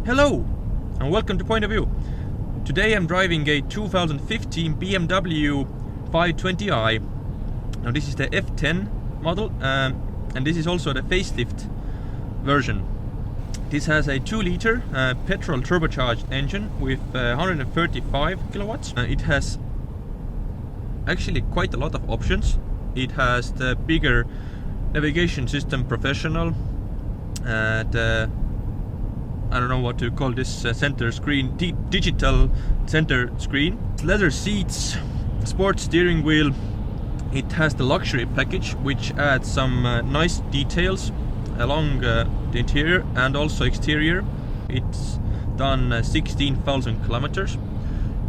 Hello and welcome to Point of View. Today I'm driving a 2015 BMW 520i. Now this is the F10 model and this is also the facelift version. This has a 2-liter petrol turbocharged engine with 135 kilowatts. It has actually quite a lot of options. It has the bigger navigation system Professional, the I don't know what to call this center screen, digital center screen, leather seats, sports steering wheel. It has the luxury package, which adds some nice details along the interior and also exterior. It's done 16,000 kilometers.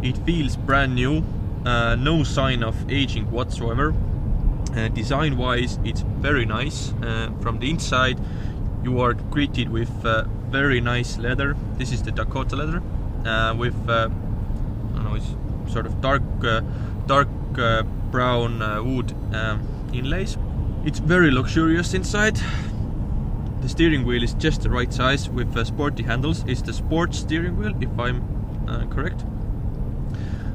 It feels brand new, no sign of aging whatsoever. Design wise, it's very nice. From the inside you are greeted with very nice leather. This is the Dakota leather with I don't know, it's sort of dark brown wood inlays. It's very luxurious inside. The steering wheel is just the right size with sporty handles. It's the sports steering wheel, if I'm correct.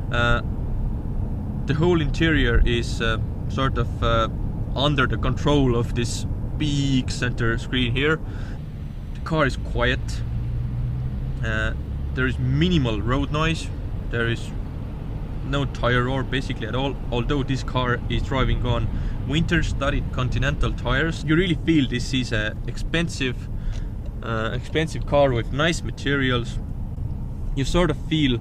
The whole interior is sort of under the control of this big center screen here. The car is quiet. There is minimal road noise. There is no tire roar basically at all. Although this car is driving on winter studded Continental tires, you really feel this is a expensive car with nice materials. You sort of feel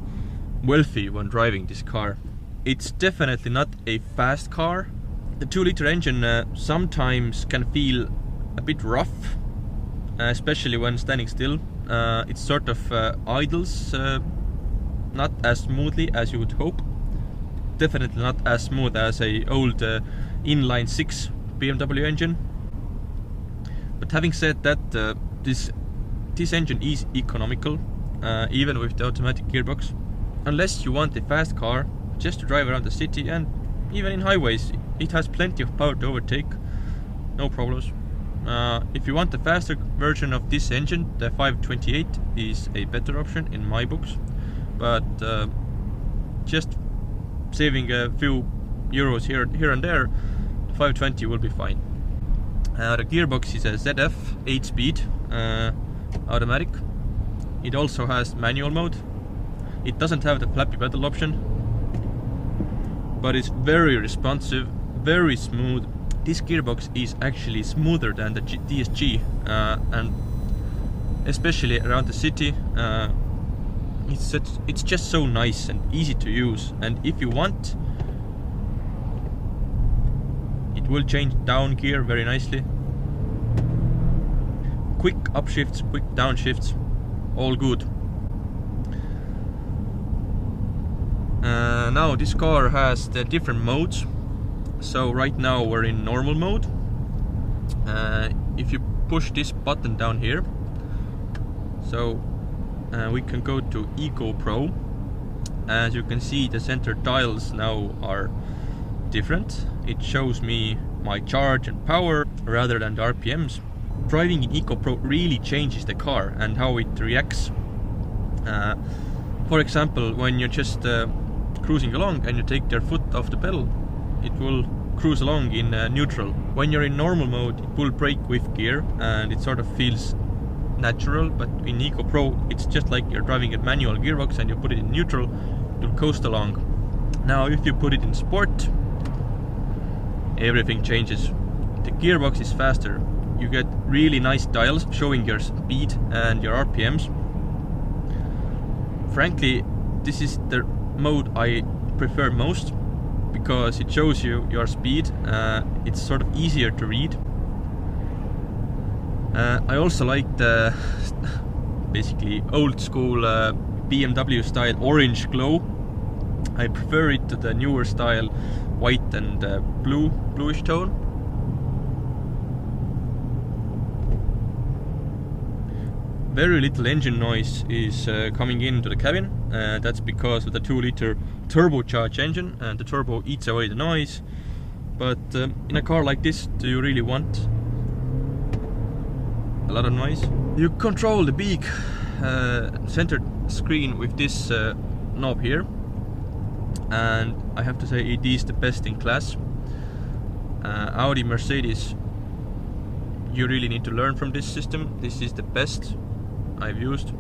wealthy when driving this car. It's definitely not a fast car. The 2-liter engine sometimes can feel a bit rough, especially when standing still. It sort of idles not as smoothly as you would hope. Definitely not as smooth as a old inline 6 BMW engine. But having said that, this engine is economical, even with the automatic gearbox. Unless you want a fast car just to drive around the city and even in highways, it has plenty of power to overtake, no problems. If you want the faster version of this engine, the 528 is a better option in my books, but just saving a few euros here and there, the 520 will be fine. The gearbox is a ZF 8-speed automatic. It also has manual mode. It doesn't have the flappy pedal option, but it's very responsive, very smooth. This gearbox is actually smoother than the DSG, and especially around the city, it's just so nice and easy to use. And if you want, it will change down gear very nicely. Quick upshifts, quick downshifts, all good. Now this car has the different modes. So right now we're in normal mode. If you push this button down here, so we can go to Eco Pro. As you can see, the center dials now are different. It shows me my charge and power rather than the RPMs. Driving in Eco Pro really changes the car and how it reacts. For example, when you're just cruising along and you take your foot off the pedal, it will cruise along in neutral. When you're in normal mode, it will brake with gear and it sort of feels natural, but in Eco Pro it's just like you're driving a manual gearbox and you put it in neutral, it will coast along. Now if you put it in sport, everything changes. The gearbox is faster. You get really nice dials showing your speed and your RPMs. Frankly, this is the mode I prefer most, because it shows you your speed. It's sort of easier to read. I also like the basically old school BMW style orange glow. I prefer it to the newer style white and bluish tone. Very little engine noise is coming into the cabin. That's because of the 2-liter turbocharged engine, and the turbo eats away the noise. But in a car like this, do you really want a lot of noise. You control the big centered screen with this knob here, and I have to say it is the best in class. Audi, Mercedes, you really need to learn from this system. This is the best I've used.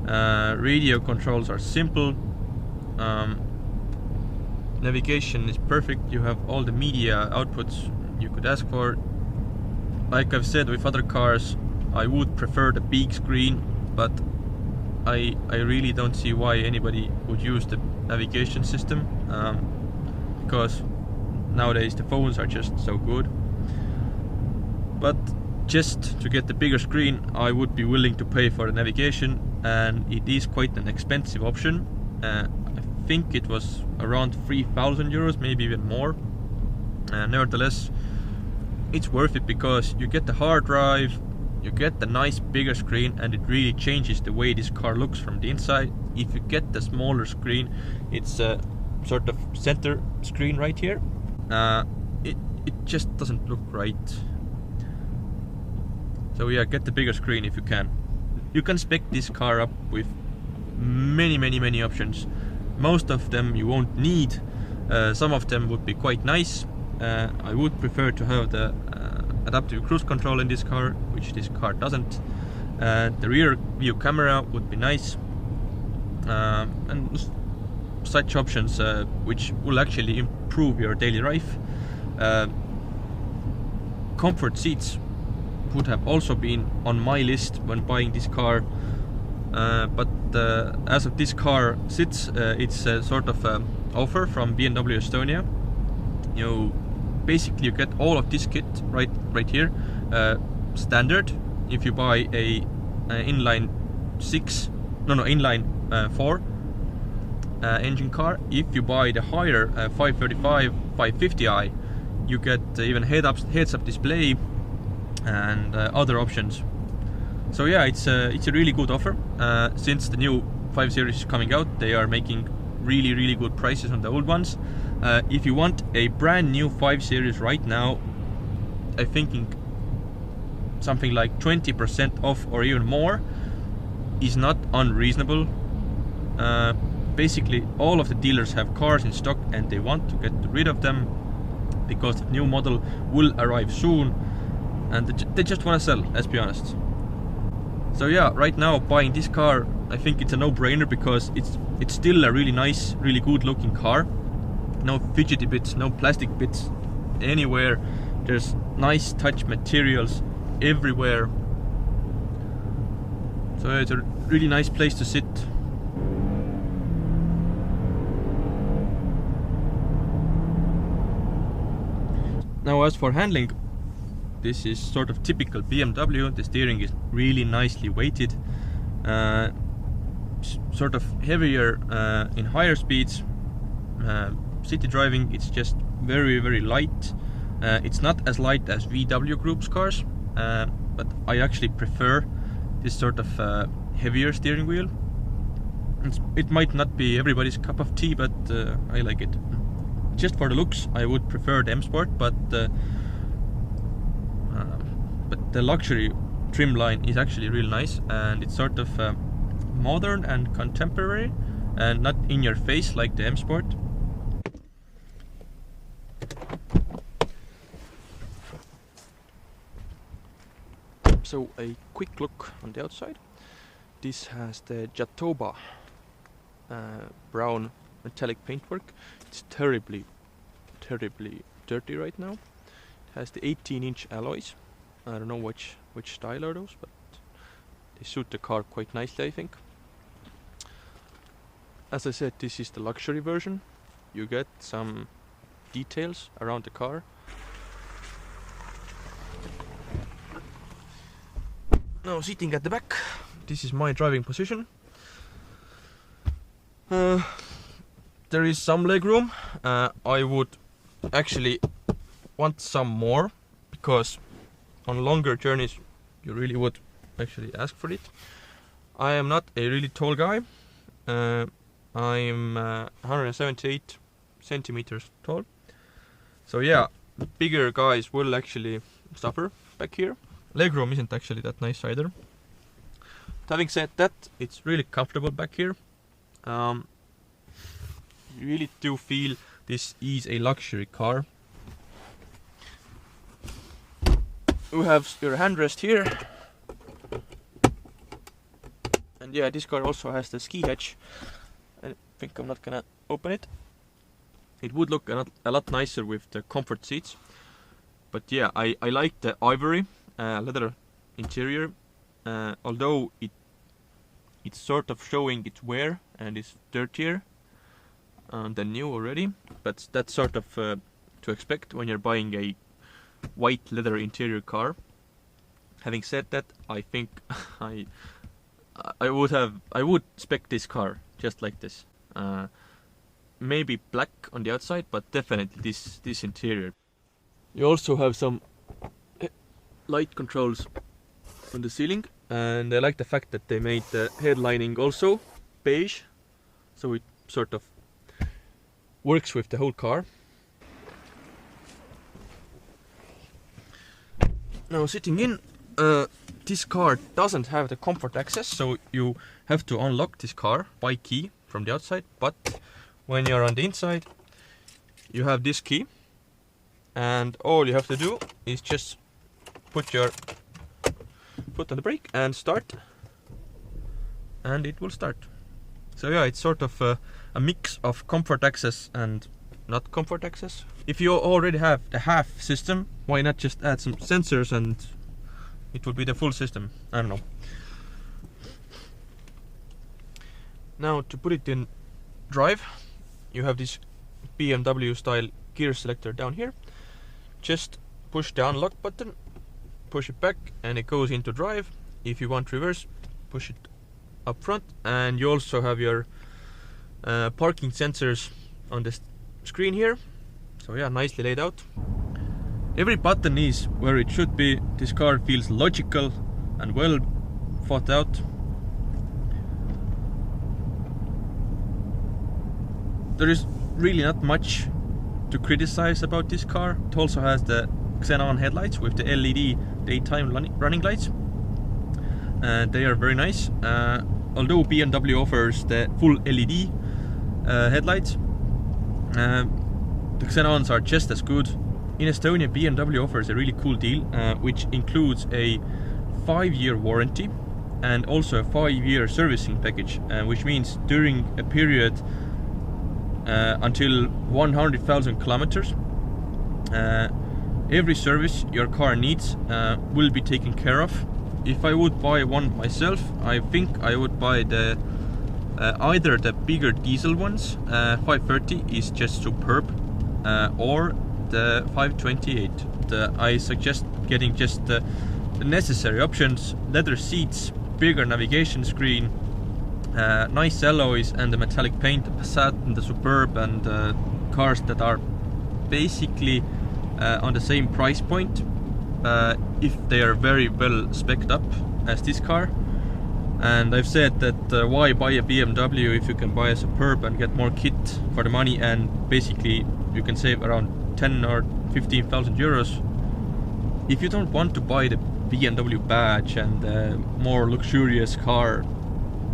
Radio controls are simple. Navigation is perfect. You have all the media outputs you could ask for. Like I've said with other cars, I would prefer the big screen, but I really don't see why anybody would use the navigation system, because nowadays the phones are just so good. But just to get the bigger screen, I would be willing to pay for the navigation, and it is quite an expensive option. I think it was around 3,000 euros, maybe even more. Nevertheless, it's worth it because you get the hard drive, you get the nice bigger screen, and it really changes the way this car looks from the inside. If you get the smaller screen, it's a sort of center screen right here. It just doesn't look right. So yeah, get the bigger screen if you can. You can spec this car up with many options. Most of them you won't need. Some of them would be quite nice. I would prefer to have the adaptive cruise control in this car, which this car doesn't. The rear view camera would be nice, and such options which will actually improve your daily life. Comfort seats would have also been on my list when buying this car, but as of this car sits, it's a sort of offer from BMW Estonia. Basically you get all of this kit right here, standard. If you buy a inline 4 engine car, if you buy the higher 535 550i, you get even heads-up display and other options. So yeah, it's a really good offer. Since the new 5 Series is coming out, they are making really good prices on the old ones. If you want a brand new 5 Series right now, I'm thinking something like 20% off or even more is not unreasonable. Basically all of the dealers have cars in stock and they want to get rid of them because the new model will arrive soon, and they just want to sell, let's be honest. So yeah, right now buying this car, I think it's a no-brainer because it's still a really nice, really good looking car. No fidgety bits, no plastic bits anywhere. There's nice touch materials everywhere. So it's a really nice place to sit. Now as for handling, this is sort of typical BMW. The steering is really nicely weighted, sort of heavier in higher speeds. City driving, it's just very light. It's not as light as VW Group's cars, but I actually prefer this sort of heavier steering wheel. It might not be everybody's cup of tea, but I like it. Just for the looks, I would prefer the M Sport, but the luxury trim line is actually really nice, and it's sort of modern and contemporary, and not in your face like the M Sport. So a quick look on the outside. This has the Jatoba brown metallic paintwork. It's terribly dirty right now. It has the 18-inch alloys. I don't know which style are those, but they suit the car quite nicely, I think. As I said, this is the luxury version. You get some details around the car. Now sitting at the back, this is my driving position. There is some legroom. I would actually want some more, because on longer journeys you really would actually ask for it. I am not a really tall guy. I'm 178 centimeters tall. So yeah, bigger guys will actually suffer back here. Legroom isn't actually that nice either. But having said that, it's really comfortable back here. You really do feel this is a luxury car. You have your handrest here. And yeah, this car also has the ski hatch. I think I'm not gonna open it. It would look a lot nicer with the comfort seats. But yeah, I like the ivory leather interior. Although it's sort of showing its wear and is dirtier than new already. But that's sort of to expect when you're buying a white leather interior car. Having said that, I think I would spec this car just like this. Maybe black on the outside, but definitely this interior. You also have some light controls on the ceiling, and I like the fact that they made the headlining also beige, so it sort of works with the whole car. Now sitting in, this car doesn't have the comfort access, so you have to unlock this car by key from the outside, but when you're on the inside you have this key, and all you have to do is just put your foot on the brake and start, and it will start. So yeah, it's sort of a mix of comfort access and not comfort access. If you already have the half system, why not just add some sensors and it would be the full system? I don't know. Now to put it in drive, you have this BMW style gear selector down here. Just push the unlock button, push it back, and it goes into drive. If you want reverse, push it up front, and you also have your parking sensors on the screen here. So yeah, nicely laid out. Every button is where it should be. This car feels logical and well thought out. There is really not much to criticize about this car. It also has the xenon headlights with the LED daytime running lights, and they are very nice. Although BMW offers the full LED headlights, the xenons are just as good. In Estonia, BMW offers a really cool deal, which includes a 5-year warranty and also a 5-year servicing package, which means during a period until 100,000 kilometers, every service your car needs will be taken care of. If I would buy one myself, I think I would buy the either the bigger diesel ones, 530 is just superb, or the 528. I suggest getting just the necessary options: leather seats, bigger navigation screen, nice alloys, and the metallic paint. The Passat and the Superb and cars that are basically on the same price point, if they are very well spec'd up as this car. And I've said that why buy a BMW if you can buy a Superb and get more kit for the money, and basically you can save around 10 or 15,000 euros. If you don't want to buy the BMW badge and the more luxurious car,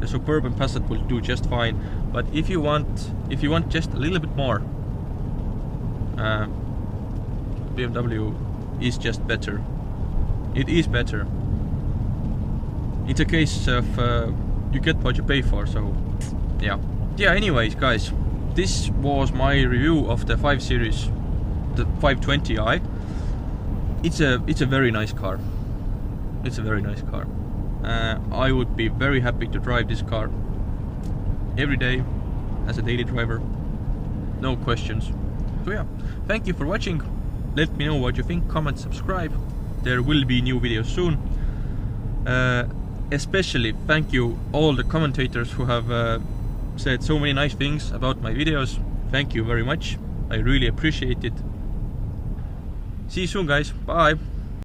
the Superb and Passat will do just fine. But if you want just a little bit more, BMW is just better. It is better. It's a case of you get what you pay for. So yeah. Anyways, guys, this was my review of the 5 Series, the 520i. It's a very nice car. It's a very nice car. I would be very happy to drive this car every day as a daily driver, no questions. So yeah, thank you for watching. Let me know what you think, comment, subscribe. There will be new videos soon. Especially thank you all the commentators who have said so many nice things about my videos. Thank you very much. I really appreciate it. See you soon, guys. Bye.